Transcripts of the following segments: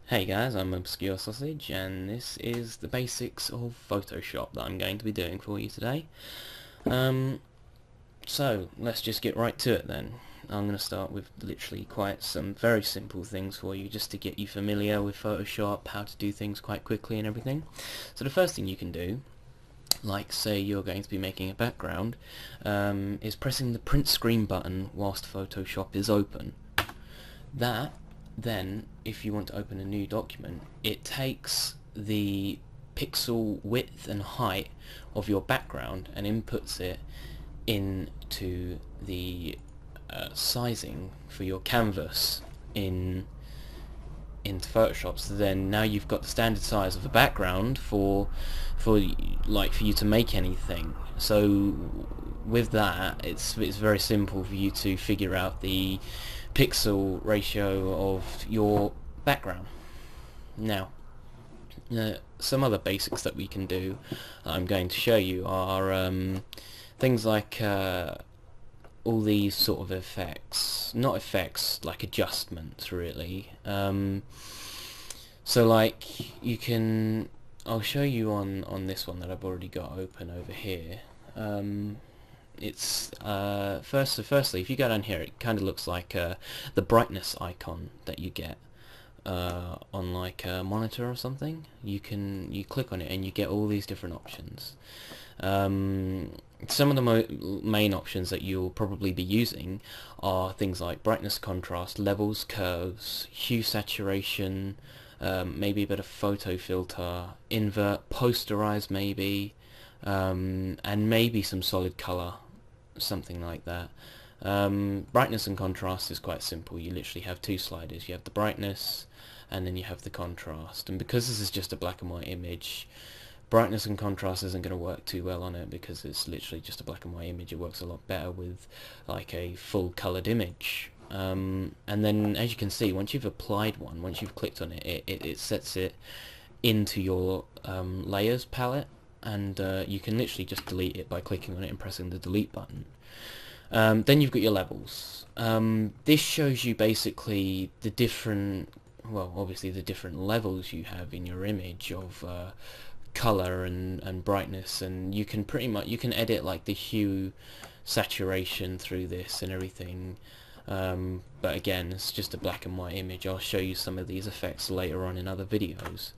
Hey guys, I'm Obscure Sausage, and this is the basics of Photoshop that I'm going to be doing for you today. Um, so let's just get right to it then. I'm going to start with literally quite some very simple things for you just to get you familiar with Photoshop, how to do things quite quickly and everything. So the first thing you can do, like say you're going to be making a background, is pressing the print screen button whilst Photoshop is open. That then, if you want to open a new document, it takes the pixel width and height of your background and inputs it into the sizing for your canvas into Photoshop. So then now you've got the standard size of a background for you to make anything. So with that, it's very simple for you to figure out the pixel ratio of your background. Now, some other basics that we can do I'm going to show you are things like all these sort of effects, not effects, like adjustments really. So like you can, I'll show you on this one that I've already got open over here. It's firstly, if you go down here, it kind of looks like the brightness icon that you get on like a monitor or something. You click on it and you get all these different options. Some of the main options that you'll probably be using are things like brightness, contrast, levels, curves, hue, saturation, maybe a bit of photo filter, invert, posterize maybe, and maybe some solid color, something like that. Brightness and contrast is quite simple. You literally have two sliders. You have the brightness and then you have the contrast. And because this is just a black and white image, brightness and contrast isn't going to work too well on it because it's literally just a black and white image. It works a lot better with like a full colored image. And then as you can see, once you've applied one, once you've clicked on it, it sets it into your layers palette, and you can literally just delete it by clicking on it and pressing the delete button. Then you've got your levels. This shows you basically the different, well, obviously the different levels you have in your image of color and brightness, and you can you can edit like the hue, saturation through this and everything. But again, it's just a black and white image. I'll show you some of these effects later on in other videos.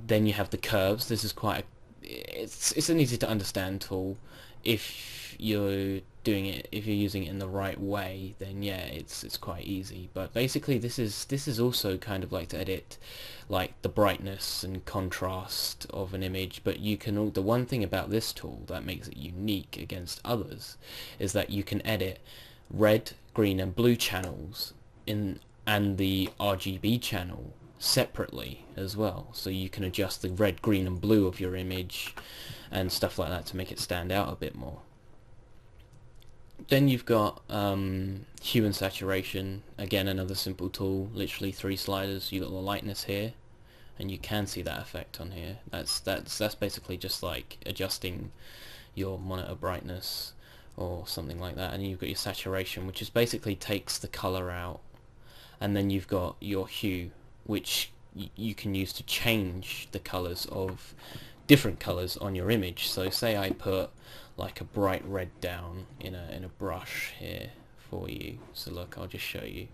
Then you have the curves. This is quite it's an easy to understand tool. If you're doing it, if you're using it in the right way, then yeah, it's quite easy. But basically this is also kind of like to edit like the brightness and contrast of an image. But you can, the one thing about this tool that makes it unique against others is that you can edit red, green and blue channels in and the RGB channel separately as well, so you can adjust the red, green and blue of your image and stuff like that to make it stand out a bit more. Then you've got hue and saturation, again another simple tool, literally three sliders. You've got the lightness here and you can see that effect on here. That's basically just like adjusting your monitor brightness or something like that. And you've got your saturation, which is basically takes the color out, and then you've got your hue, which you can use to change the colors of different colors on your image. So say I put like a bright red down in a brush here for you. So look, I'll just show you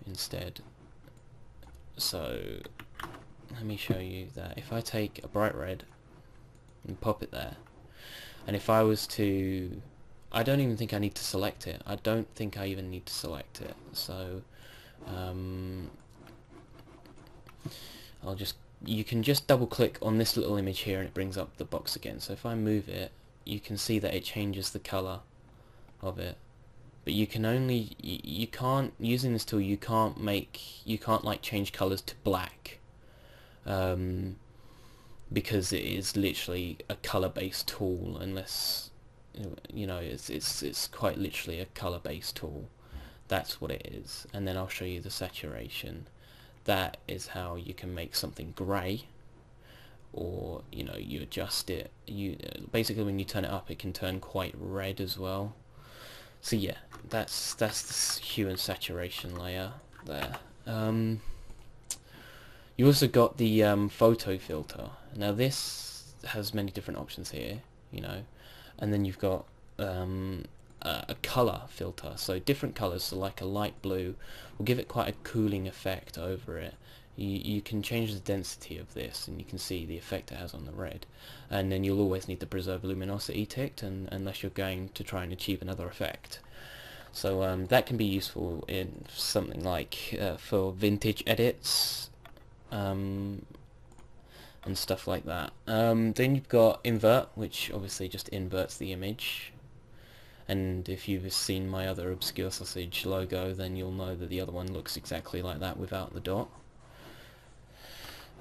instead. So let me show you that if I take a bright red and pop it there, and if I was to, I don't even think I need to select it. I don't think I even need to select it. So you can just double click on this little image here and it brings up the box again. So if I move it, you can see that it changes the color of it. But you can only, you can't, using this tool, you can't like change colors to black, because it is literally a color-based tool, unless, you know, it's quite literally a color-based tool. That's what it is. And then I'll show you the saturation. That is how you can make something grey, or you know, you adjust it. You basically, when you turn it up, it can turn quite red as well. So yeah, that's the hue and saturation layer there. You also got the photo filter. Now this has many different options here, you know, and then you've got a color filter. So different colors, so like a light blue will give it quite a cooling effect over it. You can change the density of this, and you can see the effect it has on the red. And then you'll always need the preserve luminosity ticked, unless you're going to try and achieve another effect. So that can be useful in something like for vintage edits and stuff like that. Then you've got invert, which obviously just inverts the image. And if you've seen my other Obscure Sausage logo, then you'll know that the other one looks exactly like that without the dot.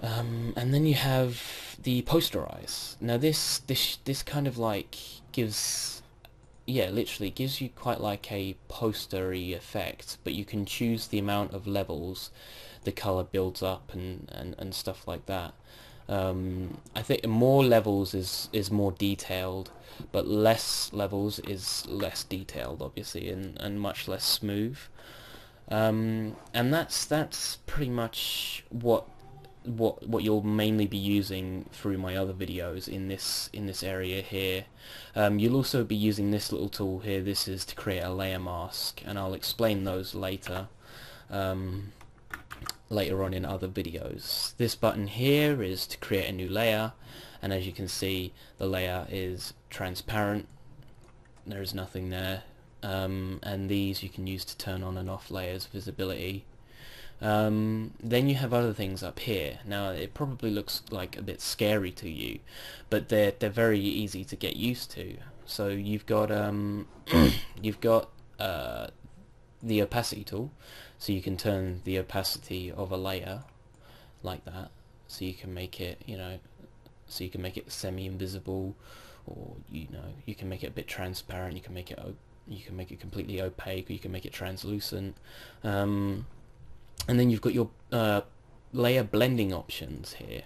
And then you have the posterize. Now this kind of like gives, yeah, literally gives you quite like a postery effect, but you can choose the amount of levels the color builds up and stuff like that. I think more levels is more detailed, but less levels is less detailed, obviously, and much less smooth. And that's pretty much what you'll mainly be using through my other videos in this area here. You'll also be using this little tool here. This is to create a layer mask, and I'll explain those later. Later on in other videos. This button here is to create a new layer, and as you can see, the layer is transparent. There is nothing there, and these you can use to turn on and off layers visibility. Then you have other things up here. Now it probably looks like a bit scary to you, but they're very easy to get used to. So you've got you've got the opacity tool, so you can turn the opacity of a layer like that, so you can make it, you know, so you can make it semi-invisible, or you know, you can make it a bit transparent, you can make it completely opaque, or you can make it translucent. And then you've got your layer blending options here.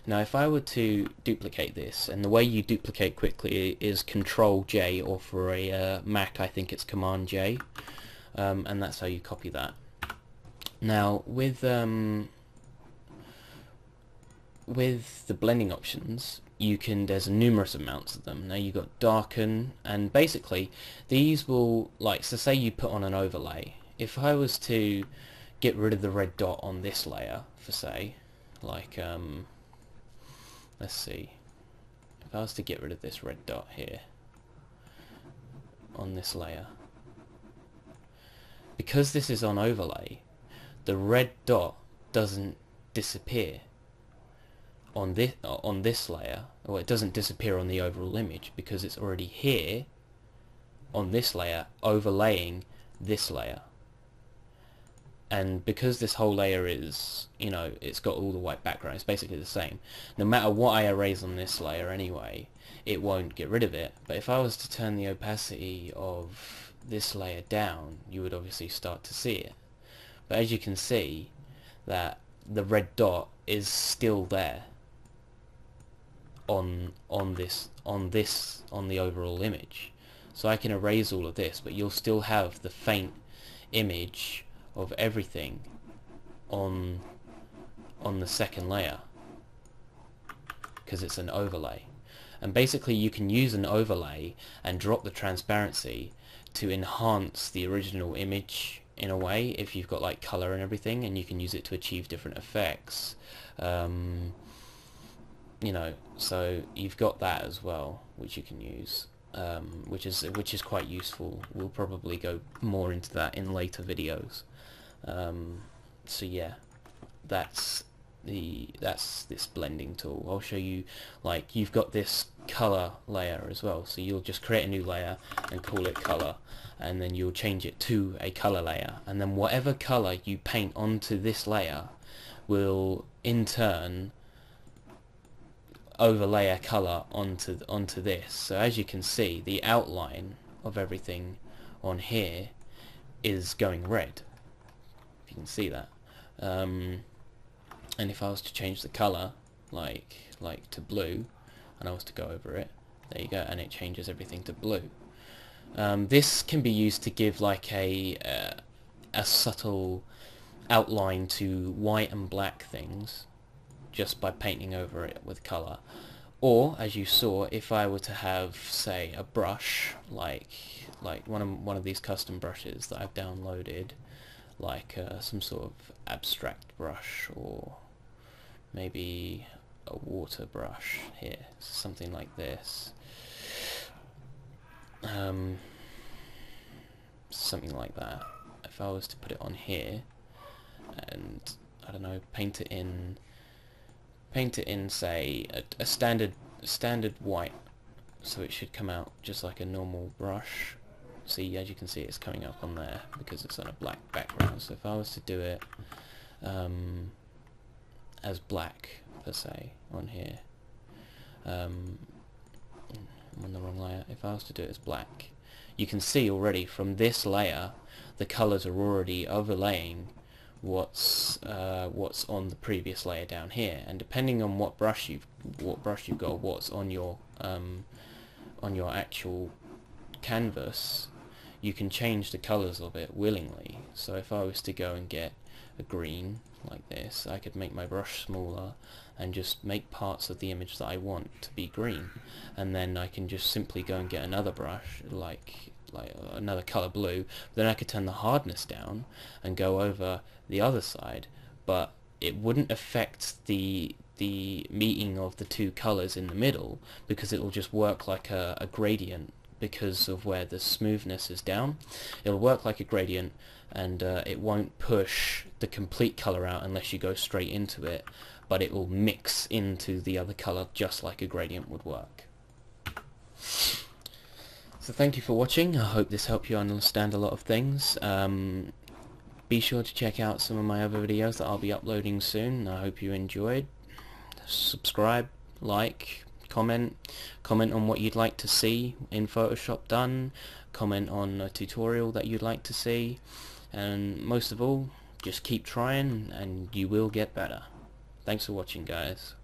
Now if I were to duplicate this, and the way you duplicate quickly is Control J, or for a Mac I think it's Command J, and that's how you copy that. Now with the blending options, there's numerous amounts of them. Now you've got darken, and basically these will, like, so say you put on an overlay. If I was to get rid of the red dot on this layer, for say, like, let's see, if I was to get rid of this red dot here on this layer, because this is on overlay, the red dot doesn't disappear on this layer, or it doesn't disappear on the overall image, because it's already here on this layer overlaying this layer. And because this whole layer is, you know, it's got all the white background, it's basically the same. No matter what I erase on this layer anyway, it won't get rid of it. But if I was to turn the opacity of this layer down, you would obviously start to see it. But as you can see, that the red dot is still there on the overall image. So I can erase all of this, but you'll still have the faint image of everything on the second layer, because it's an overlay. And basically you can use an overlay and drop the transparency to enhance the original image in a way, if you've got like color and everything, and you can use it to achieve different effects. You know, so you've got that as well, which you can use, which is quite useful. We'll probably go more into that in later videos. So yeah, that's this blending tool. I'll show you, like, you've got this color layer as well, so you'll just create a new layer and call it color, and then you'll change it to a color layer, and then whatever color you paint onto this layer will in turn overlay a color onto this. So as you can see, the outline of everything on here is going red. If you can see that. And if I was to change the color, like to blue, and I was to go over it, there you go, and it changes everything to blue. This can be used to give like a subtle outline to white and black things just by painting over it with colour. Or, as you saw, if I were to have, say, a brush like one of these custom brushes that I've downloaded, like some sort of abstract brush, or maybe a water brush here, something like this, something like that. If I was to put it on here and, I don't know, paint it in, say, a standard white, so it should come out just like a normal brush. See, as you can see, it's coming up on there because it's on a black background. So if I was to do it as black, per se, on here, I'm on the wrong layer. If I was to do it as black, you can see already from this layer the colors are already overlaying what's on the previous layer down here, and depending on what brush you've got, what's on your actual canvas, you can change the colors of it willingly. So if I was to go and get a green like this, I could make my brush smaller and just make parts of the image that I want to be green, and then I can just simply go and get another brush like another color blue. Then I could turn the hardness down and go over the other side, but it wouldn't affect the meeting of the two colors in the middle, because it will just work like a gradient because of where the smoothness is down. It'll work like a gradient, and it won't push the complete color out unless you go straight into it, but it will mix into the other color just like a gradient would work. So thank you for watching. I hope this helped you understand a lot of things. Be sure to check out some of my other videos that I'll be uploading soon. I hope you enjoyed. Subscribe, like, comment on what you'd like to see in Photoshop done, comment on a tutorial that you'd like to see, and most of all, just keep trying and you will get better. Thanks for watching, guys.